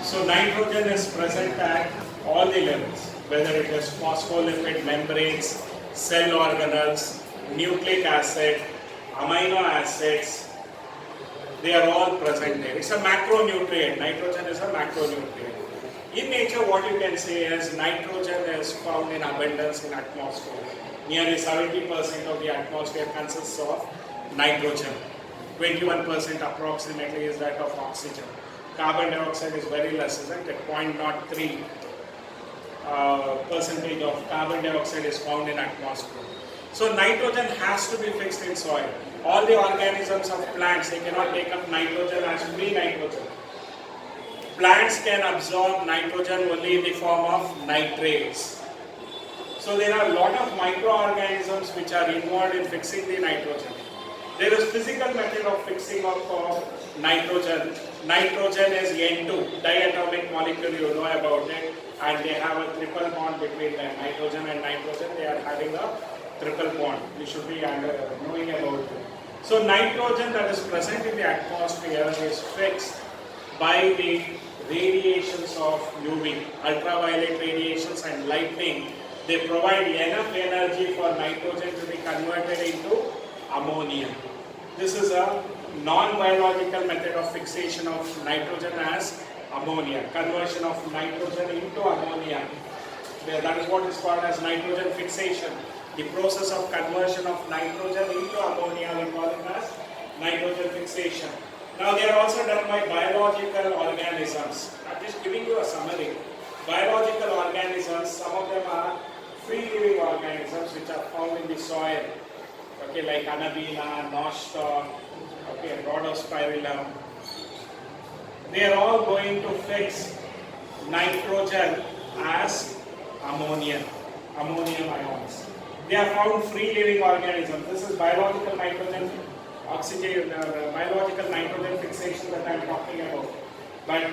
So nitrogen is present at all the levels, whether it is phospholipid membranes, cell organelles, nucleic acid, amino acids, they are all present there. It's a macronutrient. Nitrogen is a macronutrient. In nature, what you can say is nitrogen is found in abundance in atmosphere. Nearly 70% of the atmosphere consists of nitrogen. 21% approximately is that of oxygen. Carbon dioxide is very less, isn't it? 0.03 percentage of carbon dioxide is found in atmosphere. So nitrogen has to be fixed in soil. All the organisms of plants, they cannot take up nitrogen as free nitrogen. Plants can absorb nitrogen only in the form of nitrates. So there are a lot of microorganisms which are involved in fixing the nitrogen. There is physical method of fixing of nitrogen. Nitrogen is N2, diatomic molecule, you know about it, and they have a triple bond between them. Nitrogen and nitrogen, they are having a triple bond. You should be knowing about it. So nitrogen that is present in the atmosphere is fixed by the radiations of UV, ultraviolet radiations and lightning. They provide enough energy for nitrogen to be converted into ammonia. This is a non-biological method of fixation of nitrogen as ammonia, conversion of nitrogen into ammonia. That is what is called as nitrogen fixation. The process of conversion of nitrogen into ammonia, we call it as nitrogen fixation. Now they are also done by biological organisms. I am just giving you a summary. Biological organisms, some of them are free-living organisms which are found in the soil. Okay, like Anabina, Nostoc, okay, Rhodospirillum. They are all going to fix nitrogen as ammonium ions. They are found free-living organisms. This is biological nitrogen biological nitrogen fixation that I am talking about. But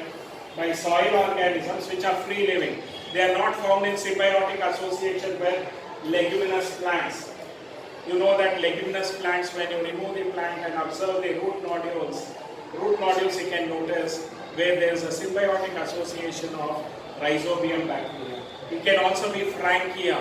by soil organisms which are free-living, they are not found in symbiotic association with leguminous plants. You know that leguminous plants, when you remove the plant and observe the root nodules you can notice where there is a symbiotic association of rhizobium bacteria. It can also be Frankia.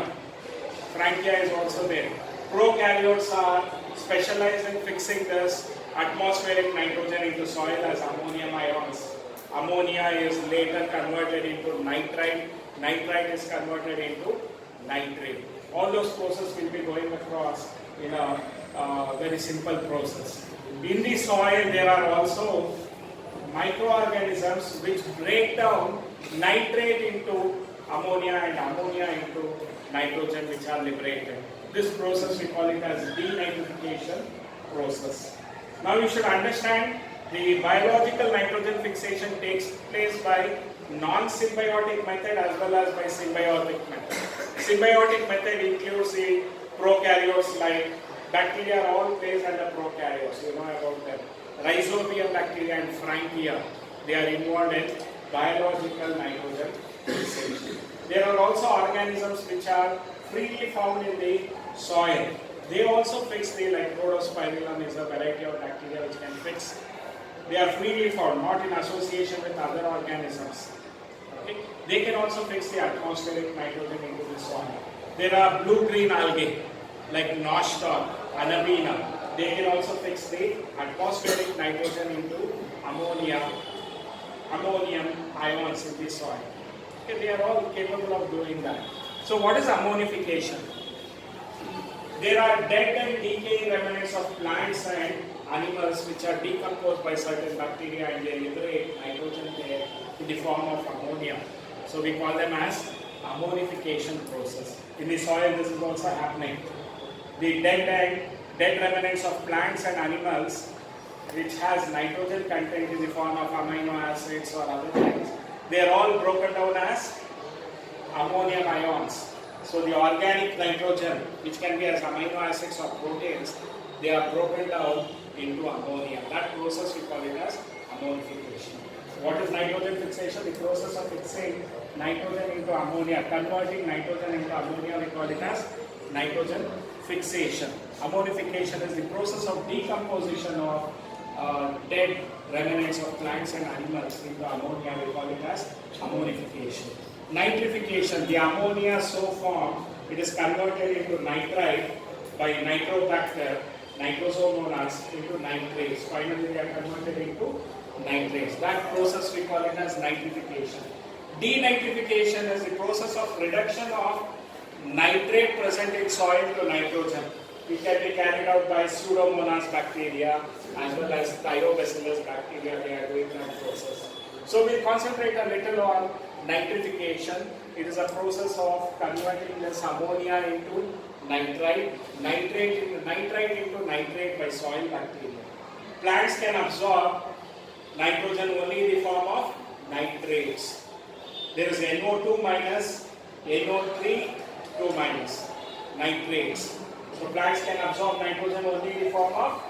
Frankia is also there. Prokaryotes are specialized in fixing this atmospheric nitrogen into soil as ammonium ions. Ammonia is later converted into nitrite. Nitrite is converted into nitrate. All those processes will be going across in a very simple process. In the soil, there are also microorganisms which break down nitrate into ammonia and ammonia into nitrogen, which are liberated. This process we call it as denitrification process. Now you should understand the biological nitrogen fixation takes place by non-symbiotic method as well as by symbiotic method. Symbiotic method includes the prokaryotes like bacteria are all placed under prokaryotes, you know about them. Rhizobium bacteria and Frankia, they are involved in biological nitrogen fixation. There are also organisms which are freely found in the soil. They also fix the, like Rhodospirillum is a variety of bacteria which can fix. They are freely found, not in association with other organisms. Okay? They can also fix the atmospheric nitrogen into the soil. There are blue-green algae like Nostoc, Anabina. They can also fix the atmospheric nitrogen into ammonium ions in the soil. Okay? They are all capable of doing that. So what is ammonification? There are dead and decaying remnants of plants and animals which are decomposed by certain bacteria and they liberate nitrogen there in the form of ammonia. So we call them as ammonification process. In the soil this is also happening. The dead remnants of plants and animals which has nitrogen content in the form of amino acids or other things, they are all broken down as ammonium ions. So the organic nitrogen, which can be as amino acids or proteins, they are broken down into ammonia. That process we call it as ammonification. What is nitrogen fixation? The process of fixing nitrogen into ammonia, converting nitrogen into ammonia, we call it as nitrogen fixation. Ammonification is the process of decomposition of dead remnants of plants and animals into ammonia, we call it as ammonification. Nitrification, the ammonia so formed, it is converted into nitrite by nitrobacter, nitrosomonas into nitrates. Finally, they are converted into nitrates. That process we call it as nitrification. Denitrification is the process of reduction of nitrate present in soil to nitrogen. It can be carried out by Pseudomonas bacteria as well as Thiobacillus bacteria. They are doing that process. So we'll concentrate a little on nitrification. It is a process of converting this ammonia into nitrite, nitrate into nitrate by soil bacteria. Plants can absorb nitrogen only in the form of nitrates. There is NO2 minus, NO3, 2 minus, nitrates. So plants can absorb nitrogen only in the form of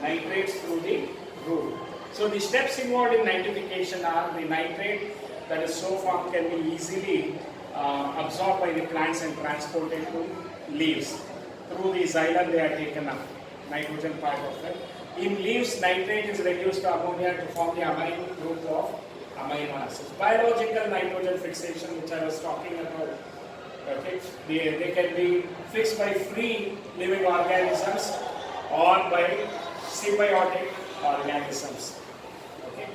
nitrates through the root. So the steps involved in nitrification are the nitrate that is so formed can be easily absorbed by the plants and transported to leaves. Through the xylem they are taken up, nitrogen part of it. In leaves, nitrate is reduced to ammonia to form the amine group of amino acids. Biological nitrogen fixation, which I was talking about, okay, they can be fixed by free living organisms or by symbiotic organisms. Okay.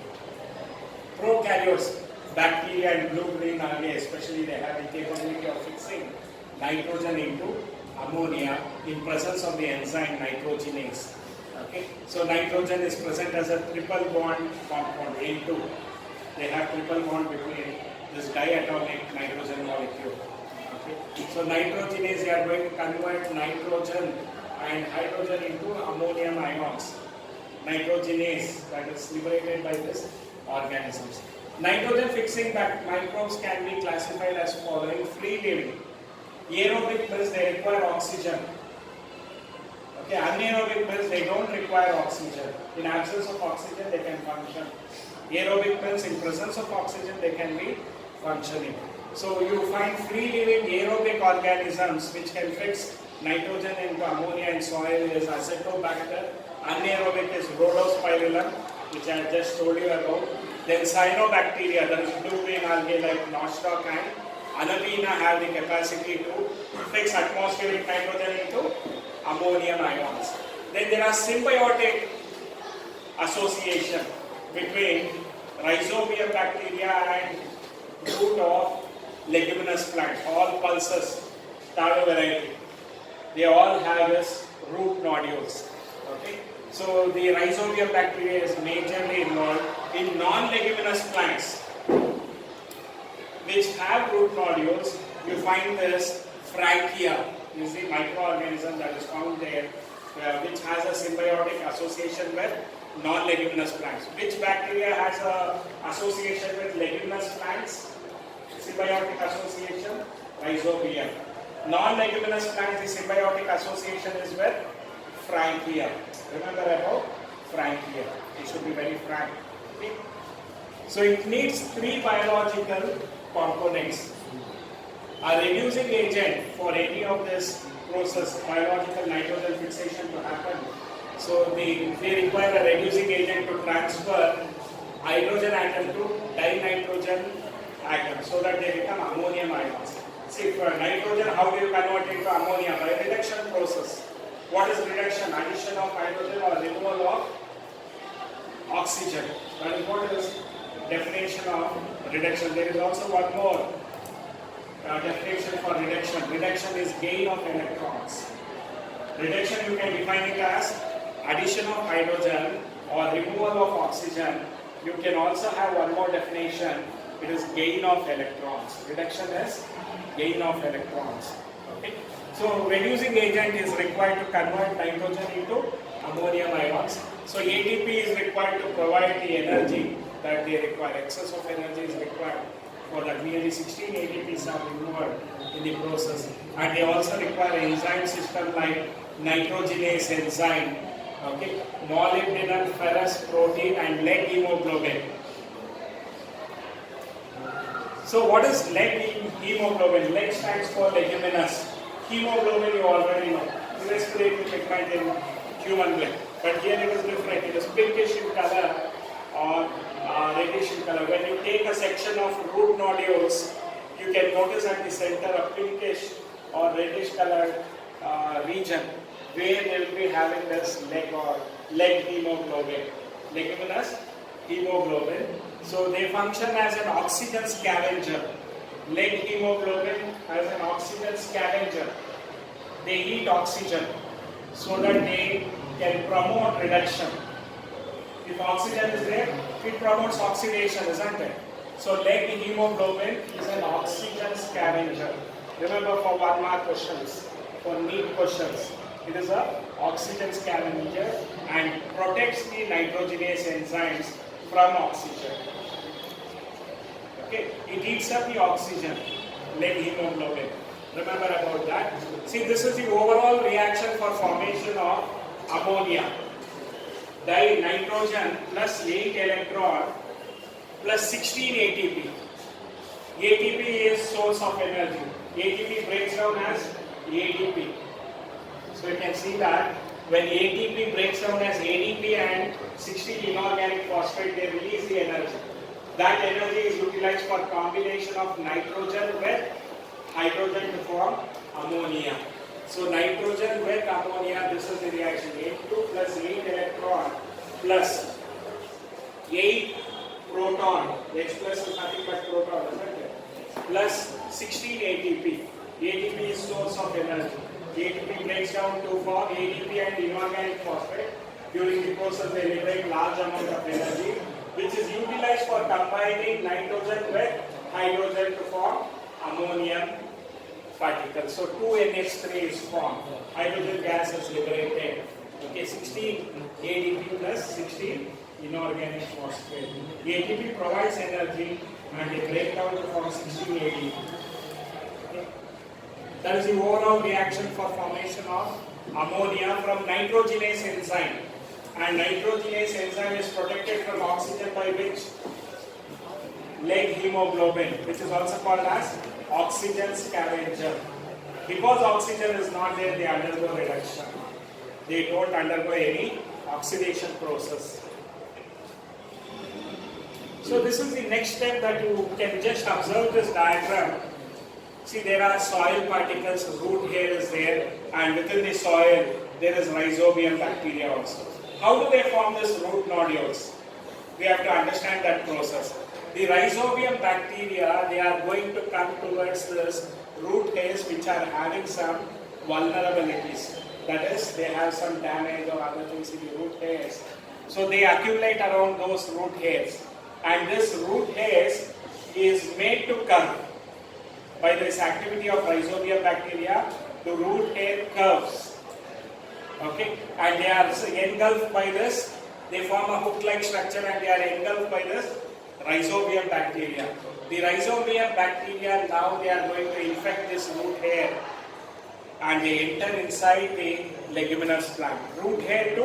Prokaryotes, bacteria and blue-green algae especially, they have the capability of fixing nitrogen into ammonia in presence of the enzyme nitrogenase. Okay. So nitrogen is present as a triple bond compound, N2. They have triple bond between this diatomic nitrogen molecule. Okay. So nitrogenase, they are going to convert nitrogen and hydrogen into ammonium ions. Nitrogenase, that is liberated by these organisms. Nitrogen fixing microbes can be classified as following: free living. Aerobic means they require oxygen. Okay, anaerobic means they don't require oxygen. In absence of oxygen, they can function. Aerobic means in presence of oxygen, they can be functioning. So you find free living aerobic organisms which can fix nitrogen into ammonia in soil is Acetobacter. Anaerobic is Rhodospirillum, which I just told you about. Then cyanobacteria, that is blue-green algae like nostoc and Anabina, have the capacity to fix atmospheric nitrogen into ammonium ions. Then there are symbiotic association between rhizobia bacteria and root of leguminous plants. All pulses, taro variety, they all have this root nodules. Okay. So the rhizobia bacteria is majorly involved in non-leguminous plants which have root nodules. You find this Frankia, is the microorganism that is found there, which has a symbiotic association with non-leguminous plants. Which bacteria has a association with leguminous plants? Symbiotic association, rhizobia. Non-leguminous plants, the symbiotic association is with Frankia. Remember about Frankia. It should be very frank. Okay? So it needs three biological components. A reducing agent for any of this process, biological nitrogen fixation to happen. So they require a reducing agent to transfer hydrogen atom to dinitrogen atom so that they become ammonium ions. See, for nitrogen, how do you convert it to ammonia? By reduction process. What is reduction? Addition of hydrogen or removal of oxygen. That is what is definition of reduction. There is also one more definition for reduction. Reduction is gain of electrons. Reduction, you can define it as addition of hydrogen or removal of oxygen. You can also have one more definition. It is gain of electrons. Reduction is gain of electrons. Okay. So reducing agent is required to convert nitrogen into ammonium ions. So ATP is required to provide the energy that they require. Excess of energy is required for that. Nearly 16 ATPs are involved in the process. And they also require enzyme system like nitrogenase enzyme, okay, molybdenum, ferrous protein and lead hemoglobin. So what is lead hemoglobin? Lead stands for leguminous. Hemoglobin you already know. Respiratory pigment in human blood. But here it is different. It is pinkish in color or reddish in color. When you take a section of root nodules, you can notice at the center a pinkish or reddish colored region where they will be having this leg hemoglobin, leguminous hemoglobin. So they function as an oxygen scavenger. Leg hemoglobin as an oxygen scavenger. They eat oxygen so that they can promote reduction. If oxygen is there, it promotes oxidation, isn't it? So leg hemoglobin is an oxygen scavenger. Remember, for 1 mark questions, for NEET questions, it is an oxygen scavenger and protects the nitrogenase enzymes from oxygen. Okay, it eats up the oxygen, leg hemoglobin. Remember about that. See, this is the overall reaction for formation of ammonia. Dinitrogen plus 8 electron plus 16 ATP. ATP is source of energy. ATP breaks down as ADP. So you can see that when ATP breaks down as ADP and 16 inorganic phosphate, they release the energy. That energy is utilized for combination of nitrogen with hydrogen to form ammonia. So nitrogen with ammonia, this is the reaction. 8 plus 8 electron plus 8 proton. H plus is nothing but proton, isn't it? Plus 16 ATP. ATP is source of energy. ATP breaks down to form ADP and inorganic phosphate. During the process, they liberate large amount of energy, which is utilized for combining nitrogen with hydrogen to form ammonium particles. So 2NH3 is formed. Hydrogen gas is liberated. Okay, 16 ADP plus 16 inorganic phosphate. ATP provides energy and they break down to form 16 ADP. Okay. That is the overall reaction for formation of ammonia from nitrogenase enzyme. And nitrogenase enzyme is protected from oxygen by which? Leg hemoglobin, which is also called as oxygen scavenger. Because oxygen is not there, they undergo reduction. They don't undergo any oxidation process. So this is the next step that you can just observe this diagram. See, there are soil particles, root hair is there, and within the soil there is rhizobium bacteria also. How do they form these root nodules? We have to understand that process. The rhizobium bacteria, they are going to come towards this root hairs which are having some vulnerabilities. That is, they have some damage or other things in the root hairs. So they accumulate around those root hairs. And this root hairs is made to curve. By this activity of rhizobium bacteria, the root hair curves. Okay, and they are engulfed by this, they form a hook-like structure and they are engulfed by this rhizobium bacteria. The rhizobium bacteria, now they are going to infect this root hair and they enter inside the leguminous plant. Root hair to,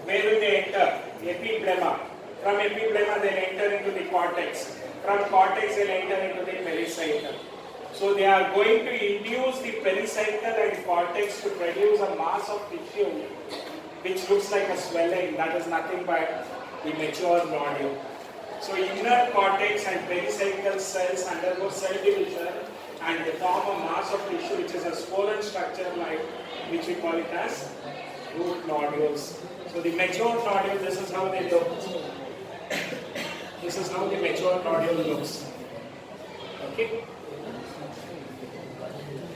where will they enter? Epiblema. From epiblema they will enter into the cortex. From cortex they will enter into the pericycle. So they are going to induce the pericycle and cortex to produce a mass of tissue which looks like a swelling. That is nothing but the mature nodule. So inner cortex and pericycle cells undergo cell division and they form a mass of tissue which is a swollen structure like which we call it as root nodules. So the mature nodule, this is how they look. This is how the mature nodule looks. Okay.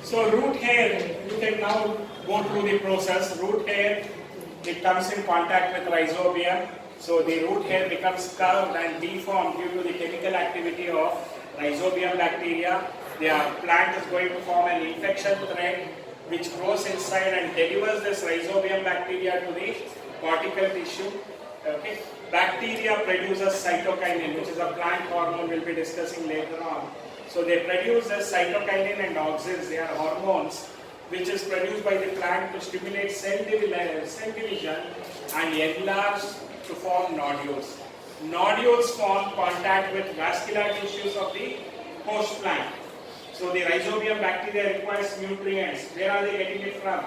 So root hair, you can now go through the process. Root hair, it comes in contact with rhizobium. So the root hair becomes curved and deformed due to the chemical activity of rhizobium bacteria. The plant is going to form an infection thread which grows inside and delivers this rhizobium bacteria to the cortical tissue. Okay. Bacteria produces cytokinin, which is a plant hormone we'll be discussing later on. So they produce the cytokinin and auxins, they are hormones which is produced by the plant to stimulate cell division and enlarge to form nodules. Nodules form contact with vascular tissues of the host plant. So the rhizobium bacteria requires nutrients. Where are they getting it from?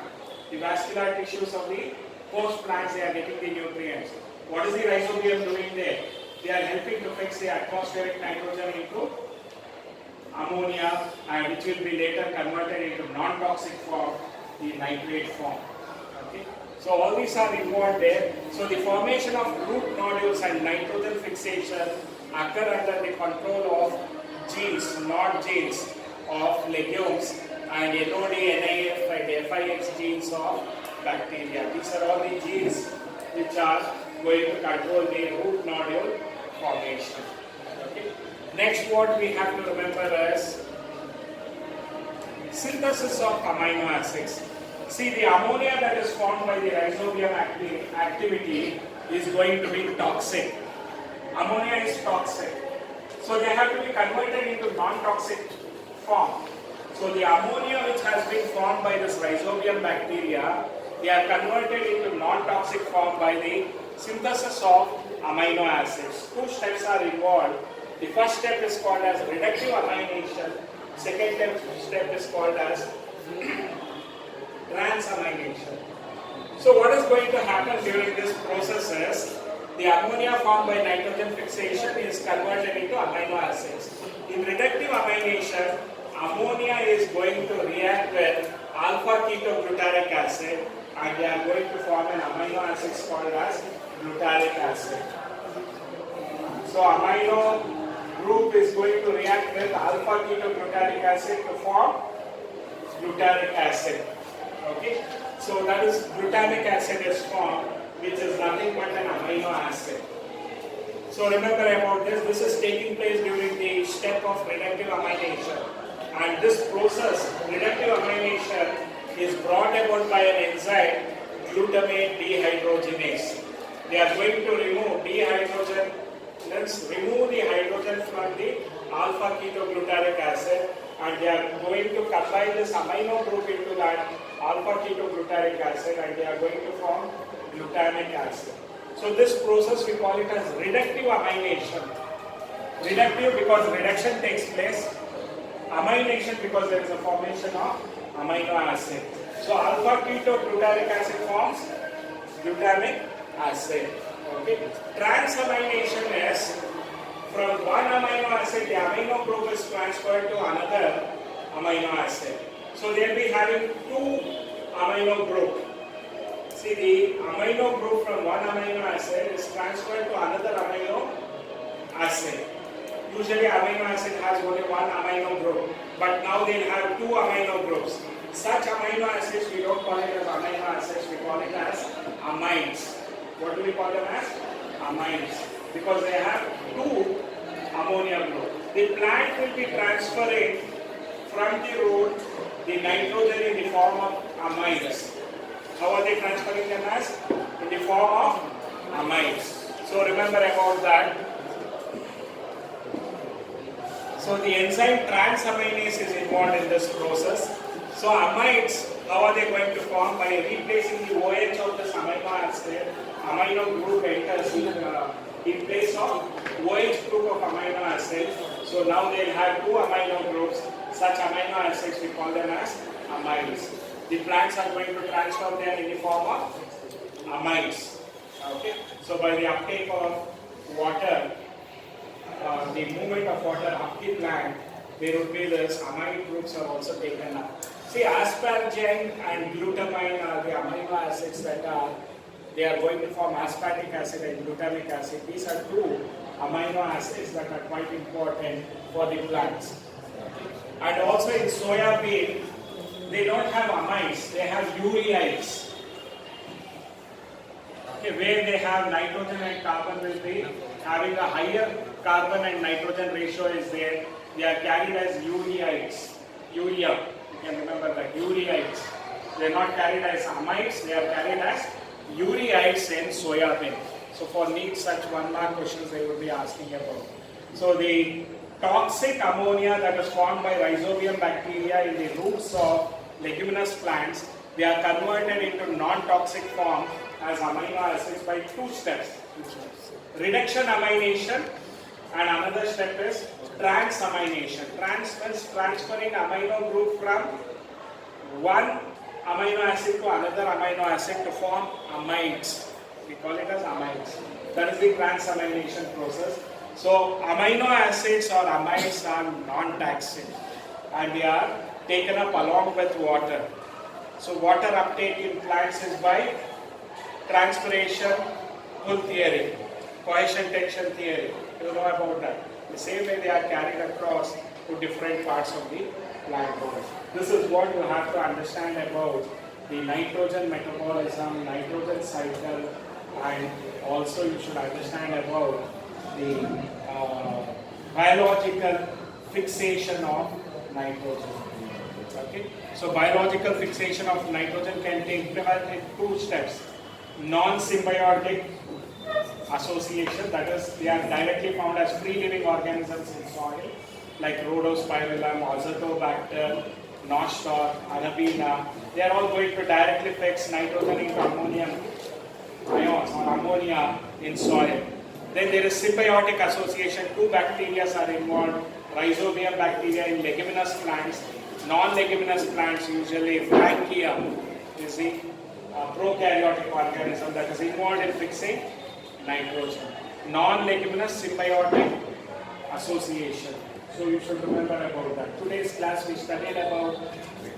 The vascular tissues of the host plants, they are getting the nutrients. What is the rhizobium doing there? They are helping to fix the atmospheric nitrogen into ammonia, and which will be later converted into non-toxic form, the nitrate form. Okay. So all these are involved there. So the formation of root nodules and nitrogen fixation occur under the control of genes, not genes of legumes, and NOD, NIF and FIX genes of bacteria. These are all the genes which are going to control the root nodule formation. Okay. Next, what we have to remember is synthesis of amino acids. See, the ammonia that is formed by the rhizobium activity is going to be toxic. Ammonia is toxic. So they have to be converted into non-toxic form. So the ammonia which has been formed by this rhizobium bacteria, they are converted into non-toxic form by the synthesis of amino acids. Two steps are involved. The first step is called as reductive amination. Second step is called as transamination. So what is going to happen during this process is the ammonia formed by nitrogen fixation is converted into amino acids. In reductive amination, ammonia is going to react with alpha ketoglutarate acid, and they are going to form an amino acid called as glutaric acid. So amino group is going to react with alpha ketoglutarate acid to form glutaric acid. Okay, so that is glutamic acid is formed, which is nothing but an amino acid. So remember about this. This is taking place during the step of reductive amination, and this process, reductive amination, is brought about by an enzyme, glutamate dehydrogenase. They are going to remove dehydrogen. Let's remove the hydrogen from the alpha ketoglutarate acid, and they are going to combine this amino group into that alpha ketoglutarate acid, and they are going to form glutamic acid. So this process we call it as reductive amination. Reductive because reduction takes place. Amination because there is a formation of amino acid. So alpha ketoglutarate acid forms glutamic acid. Okay. Transamination is from one amino acid, the amino group is transferred to another amino acid. So they will be having two amino group. See, the amino group from one amino acid is transferred to another amino acid. Usually amino acid has only one amino group, but now they have two amino groups. Such amino acids we don't call it as amino acids, we call it as amines. What do we call them as? Amines. Because they have two ammonia groups. The plant will be transferring from the root the nitrogen in the form of amines. How are they transferring them as? In the form of amines. So remember about that. So the enzyme transaminase is involved in this process. So amines, how are they going to form? By replacing the OH of this amino acid, amino group enters in place of OH group of amino acid. So now they have two amino groups. Such amino acids we call them as amines. The plants are going to transfer them in the form of amines. Okay. So by the uptake of water, the movement of water up the plant, there would be this amine groups are also taken up. See, asparagine and glutamine are the amino acids that they are going to form aspartic acid and glutamic acid. These are two amino acids that are quite important for the plants. And also in soya bean, they don't have amines, they have ureides. Okay, where they have nitrogen and carbon will be having a higher carbon and nitrogen ratio is there. They are carried as ureides. Urea, you can remember that, ureides. They are not carried as amines, they are carried as ureides in soya bean. So for NEET such 1 mark questions they will be asking about. So the toxic ammonia that is formed by rhizobium bacteria in the roots of leguminous plants, they are converted into non-toxic form as amino acids by two steps. Reduction amination, and another step is transamination. Transferring amino group from one amino acid to another amino acid to form amines. We call it as amines. That is the transamination process. So amino acids or amides are non-taxing and they are taken up along with water. So water uptake in plants is by transpiration, pull theory, cohesion tension theory. You know about that. The same way they are carried across to different parts of the plant body. This is what you have to understand about the nitrogen metabolism, nitrogen cycle, and also you should understand about the biological fixation of nitrogen. Okay, so biological fixation of nitrogen can take place in two steps. Non-symbiotic association, that is, they are directly found as free living organisms in soil, like rhodospirillum, azotobacter, nostoc, arabina. They are all going to directly fix nitrogen into ammonium ions or ammonia in soil. Then there is symbiotic association. Two bacteria are involved. Rhizobium bacteria in leguminous plants. Non-leguminous plants, usually Frankia is the prokaryotic organism that is involved in fixing nitrogen. Non-leguminous symbiotic association. So you should remember about that. Today's class we studied about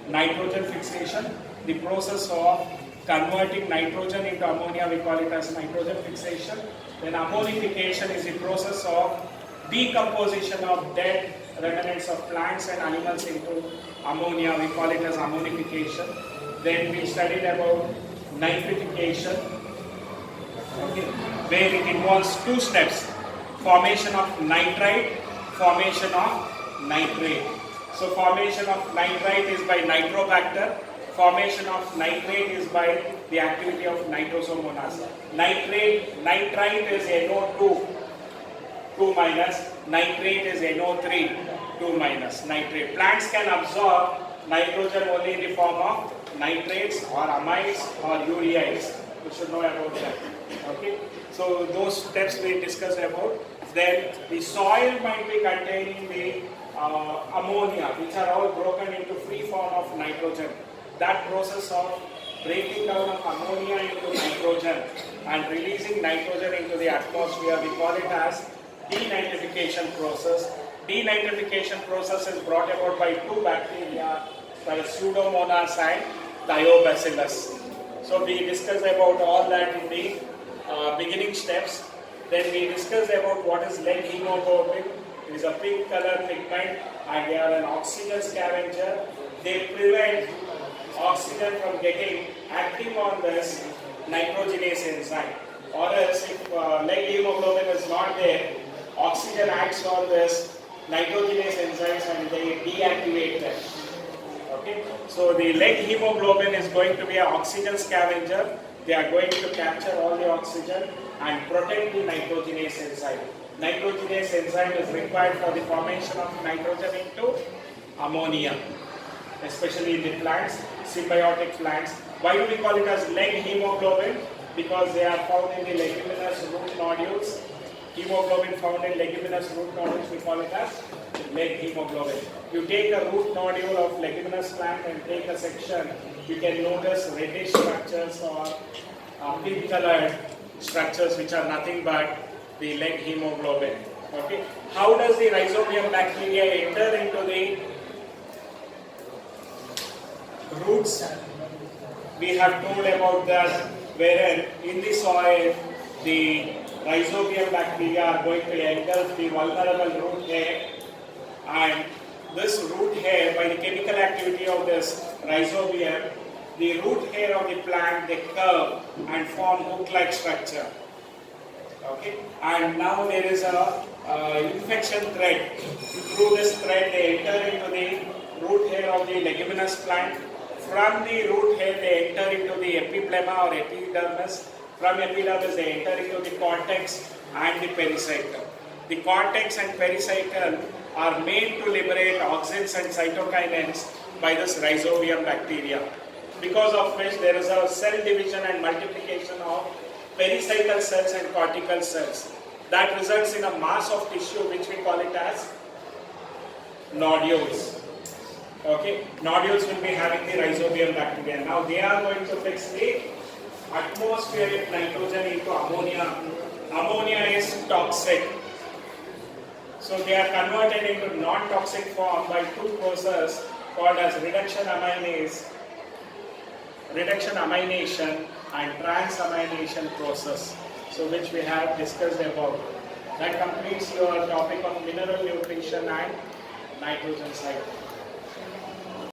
nitrogen fixation, the process of converting nitrogen into ammonia, we call it as nitrogen fixation. Then ammonification is the process of decomposition of dead remnants of plants and animals into ammonia, we call it as ammonification. Then we studied about nitrification, okay, where it involves two steps: formation of nitrite, formation of nitrate. So formation of nitrite is by nitrobacter, formation of nitrate is by the activity of nitrosomonas. Nitrite is NO2, 2 minus, nitrate is NO3, 2 minus, nitrate. Plants can absorb nitrogen only in the form of nitrates or amides or ureas. You should know about that. Okay. So those steps we discussed about. Then the soil might be containing the ammonia, which are all broken into free form of nitrogen. That process of breaking down of ammonia into nitrogen and releasing nitrogen into the atmosphere, we call it as denitrification process. Denitrification process is brought about by two bacteria, that is Pseudomonas and Thiobacillus. So we discussed about all that in the beginning steps. Then we discussed about what is lead hemoglobin. It is a pink color pigment and they are an oxygen scavenger. They prevent oxygen from acting on this nitrogenase enzyme. Or else if lead hemoglobin is not there, oxygen acts on this nitrogenase enzymes and they deactivate them. Okay? So the lead hemoglobin is going to be an oxygen scavenger. They are going to capture all the oxygen and protect the nitrogenase enzyme. Nitrogenase enzyme is required for the formation of nitrogen into ammonia, especially in the plants, symbiotic plants. Why do we call it as lead hemoglobin? Because they are found in the leguminous root nodules. Hemoglobin found in leguminous root nodules, we call it as lead hemoglobin. You take a root nodule of leguminous plant and take a section, you can notice reddish structures or pink colored structures which are nothing but the lead hemoglobin. Okay. How does the rhizobium bacteria enter into the roots? We have told about that, wherein in the soil the rhizobium bacteria are going to engulf the vulnerable root hair, and this root hair, by the chemical activity of this rhizobium, the root hair of the plant, they curve and form hook-like structure. Okay, and now there is a infection thread. Through this thread, they enter into the root hair of the leguminous plant. From the root hair, they enter into the epiblema or epidermis. From epidermis, they enter into the cortex and the pericycle. The cortex and pericycle are made to liberate auxins and cytokinins by this rhizobium bacteria, because of which there is a cell division and multiplication of pericycle cells and cortical cells. That results in a mass of tissue which we call it as nodules. Okay, nodules will be having the rhizobium bacteria. Now they are going to fix the atmospheric nitrogen into ammonia ammonia is toxic. So they are converted into non-toxic form by two processes called as reduction amination and transamination process. So which we have discussed about. That completes your topic of mineral nutrition and nitrogen cycle.